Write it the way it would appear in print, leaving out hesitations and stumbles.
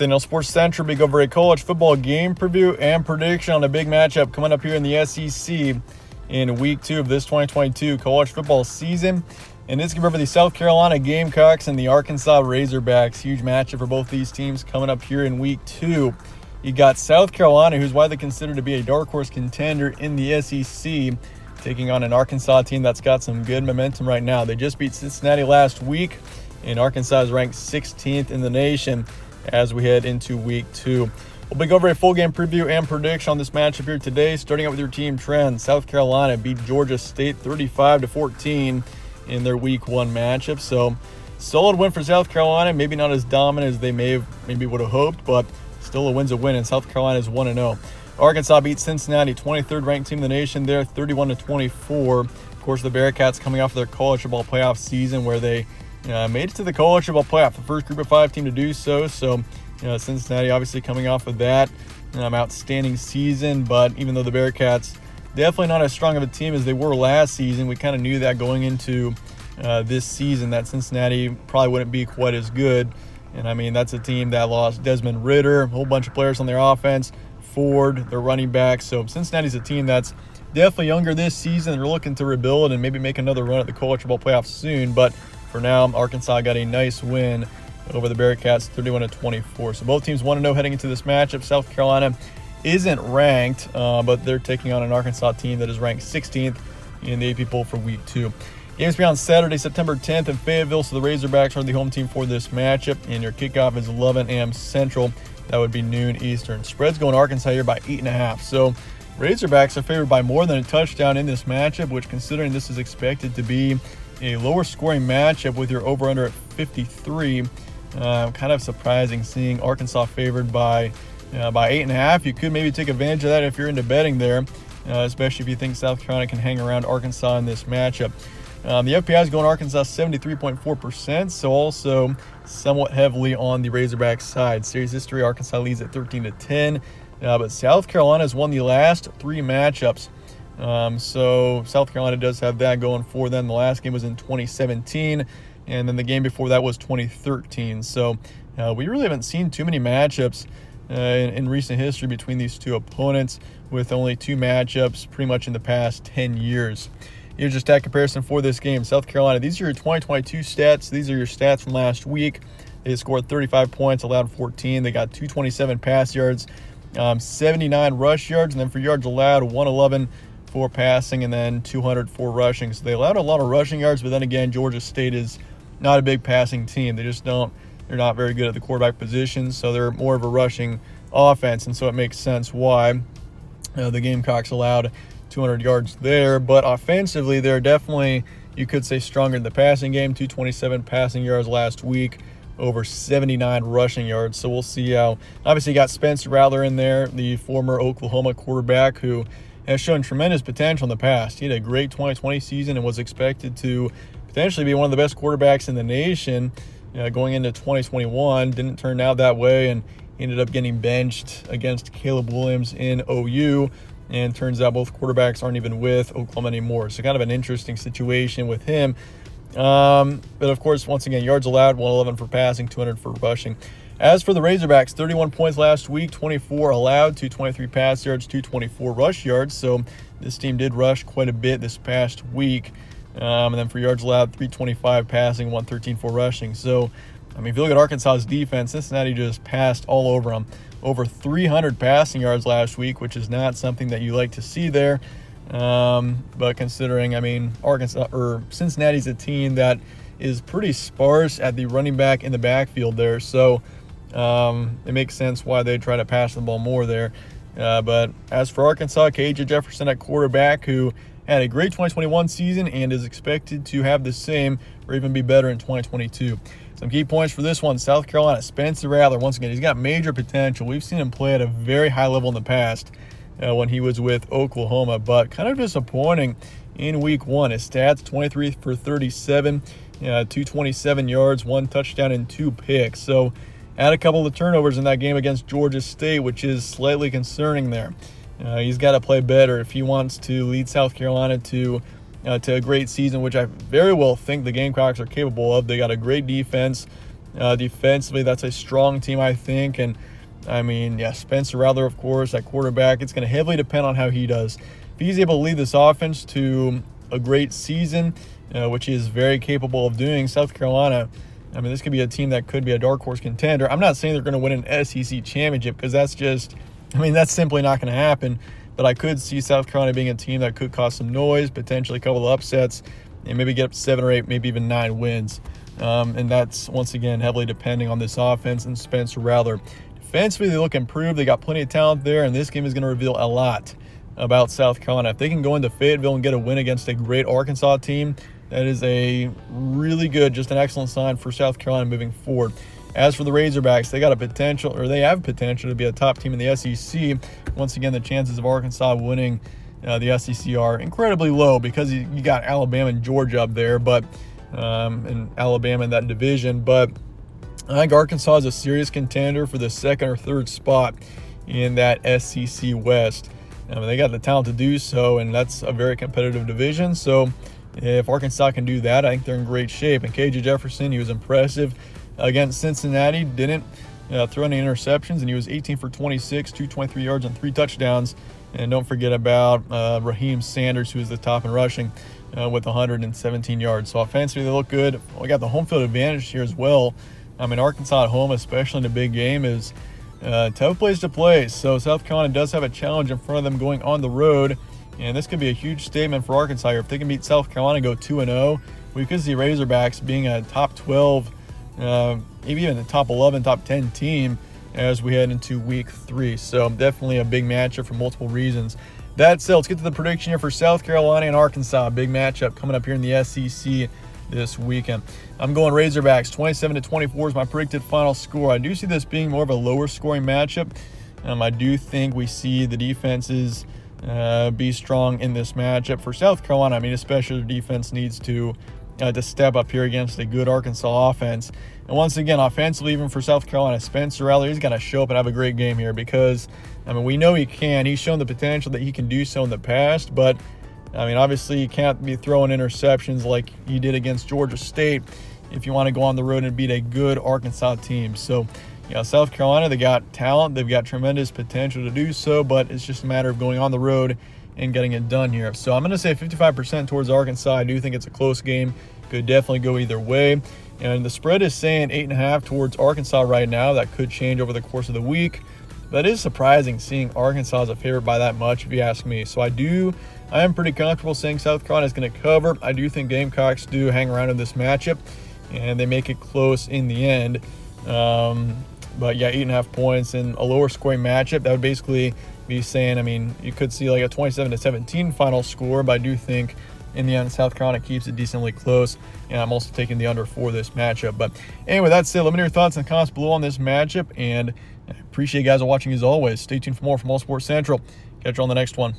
Nathaniel Sports Central. We go over a college football game preview and prediction on a big matchup coming up here in the SEC in week 2 of this 2022 college football season. And it's going to be over the South Carolina Gamecocks and the Arkansas Razorbacks. Huge matchup for both these teams coming up here in week 2. You got South Carolina, who's widely considered to be a dark horse contender in the SEC, taking on an Arkansas team that's got some good momentum right now. They just beat Cincinnati last week, and Arkansas is ranked 16th in the nation as we head into week 2. We'll be going over a full game preview and prediction on this matchup here today, starting out with your team trends. South Carolina beat Georgia State 35-14 in their week 1 matchup. So solid win for South Carolina, maybe not as dominant as they maybe would have hoped, but still a win's a win, and South Carolina is 1-0. Arkansas beat Cincinnati, 23rd ranked team in the nation there, 31-24. Of course, the Bearcats coming off their college football playoff season where they made it to the college football playoff, the first group of 5 team to do so. So, Cincinnati obviously coming off of that outstanding season. But even though the Bearcats definitely not as strong of a team as they were last season, we kind of knew that going into this season that Cincinnati probably wouldn't be quite as good. And I mean, that's a team that lost Desmond Ridder, a whole bunch of players on their offense, Ford, their running back. So Cincinnati's a team that's definitely younger this season. They're looking to rebuild and maybe make another run at the college football playoffs soon. But for now, Arkansas got a nice win over the Bearcats, 31-24. So both teams 1-0 heading into this matchup. South Carolina isn't ranked, but they're taking on an Arkansas team that is ranked 16th in the AP poll for week 2. Games be on Saturday, September 10th in Fayetteville, so the Razorbacks are the home team for this matchup, and your kickoff is 11 a.m. Central. That would be noon Eastern. Spread's going Arkansas here by 8.5. So Razorbacks are favored by more than a touchdown in this matchup, which, considering this is expected to be a lower scoring matchup with your over-under at 53, kind of surprising seeing Arkansas favored by 8.5. You could maybe take advantage of that if you're into betting there, especially if you think South Carolina can hang around Arkansas in this matchup. The FPI is going Arkansas 73.4%, so also somewhat heavily on the Razorbacks side. Series history, Arkansas leads at 13-10, but South Carolina has won the last 3 matchups. So South Carolina does have that going for them. The last game was in 2017, and then the game before that was 2013. So we really haven't seen too many matchups in recent history between these two opponents, with only 2 matchups pretty much in the past 10 years. Here's your stat comparison for this game. South Carolina, these are your 2022 stats. These are your stats from last week. They scored 35 points, allowed 14. They got 227 pass yards, 79 rush yards, and then for yards allowed, 111 for passing, and then 200 for rushing. So they allowed a lot of rushing yards, but then again, Georgia State is not a big passing team. They're not very good at the quarterback position, so they're more of a rushing offense, and so it makes sense why the Gamecocks allowed 200 yards there. But offensively, they're definitely, you could say, stronger in the passing game. 227 passing yards last week, over 79 rushing yards. So we'll see how. Obviously, you got Spencer Rattler in there, the former Oklahoma quarterback who has shown tremendous potential in the past. He had a great 2020 season and was expected to potentially be one of the best quarterbacks in the nation going into 2021. Didn't turn out that way, and he ended up getting benched against Caleb Williams in OU. And turns out both quarterbacks aren't even with Oklahoma anymore. So kind of an interesting situation with him. But of course, once again, yards allowed, 111 for passing, 200 for rushing. As for the Razorbacks, 31 points last week, 24 allowed, 223 pass yards, 224 rush yards. So this team did rush quite a bit this past week. And then for yards allowed, 325 passing, 113 for rushing. So, I mean, if you look at Arkansas's defense, Cincinnati just passed all over them. Over 300 passing yards last week, which is not something that you like to see there. But considering, I mean, Cincinnati's a team that is pretty sparse at the running back in the backfield there. So it makes sense why they try to pass the ball more there. But as for Arkansas, KJ Jefferson at quarterback, who had a great 2021 season and is expected to have the same or even be better in 2022. Some key points for this one: South Carolina, Spencer Rattler. Once again, he's got major potential. We've seen him play at a very high level in the past when he was with Oklahoma, but kind of disappointing in week 1. His stats: 23 for 37, 227 yards, 1 touchdown, and 2 picks. So had a couple of turnovers in that game against Georgia State, which is slightly concerning there. He's got to play better if he wants to lead South Carolina to a great season, which I very well think the Gamecocks are capable of. They got a great defense. Defensively, that's a strong team, I think. And I mean, yeah, Spencer Rattler, of course, at quarterback. It's going to heavily depend on how he does. If he's able to lead this offense to a great season, which he is very capable of doing, South Carolina, I mean, this could be a team that could be a dark horse contender. I'm not saying they're going to win an SEC championship because that's simply not going to happen. But I could see South Carolina being a team that could cause some noise, potentially a couple of upsets, and maybe get up to 7 or 8, maybe even 9 wins. And that's, once again, heavily depending on this offense and Spencer Rattler. Defensively, they look improved. They got plenty of talent there, and this game is going to reveal a lot about South Carolina. If they can go into Fayetteville and get a win against a great Arkansas team, that is a really good, just an excellent sign for South Carolina moving forward. As for the Razorbacks, they have potential to be a top team in the SEC. Once again, the chances of Arkansas winning the SEC are incredibly low because you got Alabama and Georgia up there, but and Alabama in that division. But I think Arkansas is a serious contender for the second or third spot in that SEC West. They got the talent to do so, and that's a very competitive division. So if Arkansas can do that, I think they're in great shape. And KJ Jefferson, he was impressive against Cincinnati. Didn't throw any interceptions, and he was 18 for 26, 223 yards and 3 touchdowns. And don't forget about Raheem Sanders, who is the top in rushing with 117 yards. So offensively, they look good. We got the home field advantage here as well. I mean, Arkansas at home, especially in a big game, is a tough place to play. So South Carolina does have a challenge in front of them going on the road. And this could be a huge statement for Arkansas here. If they can beat South Carolina, go 2-0, we could see Razorbacks being a top 12, maybe even a top 11, top 10 team as we head into week 3. So definitely a big matchup for multiple reasons. That said, let's get to the prediction here for South Carolina and Arkansas. Big matchup coming up here in the SEC this weekend. I'm going Razorbacks. 27-24 is my predicted final score. I do see this being more of a lower scoring matchup. I do think we see the defenses be strong in this matchup. For South Carolina, I mean, especially their defense needs to step up here against a good Arkansas offense. And once again, offensively, even for South Carolina, Spencer Rattler, he's got to show up and have a great game here because, I mean, we know he can. He's shown the potential that he can do so in the past, but, I mean, obviously you can't be throwing interceptions like he did against Georgia State if you want to go on the road and beat a good Arkansas team. So, yeah, South Carolina, they got talent. They've got tremendous potential to do so, but it's just a matter of going on the road and getting it done here. So I'm going to say 55% towards Arkansas. I do think it's a close game. Could definitely go either way. And the spread is saying 8.5 towards Arkansas right now. That could change over the course of the week. That is surprising seeing Arkansas as a favorite by that much, if you ask me. So I am pretty comfortable saying South Carolina is going to cover. I do think Gamecocks do hang around in this matchup, and they make it close in the end. But yeah, 8.5 points in a lower scoring matchup. That would basically be saying, I mean, you could see like a 27-17 final score, but I do think in the end, South Carolina keeps it decently close. And I'm also taking the under for this matchup. But anyway, that's it. Let me know your thoughts and comments below on this matchup. And I appreciate you guys watching as always. Stay tuned for more from All Sports Central. Catch you on the next one.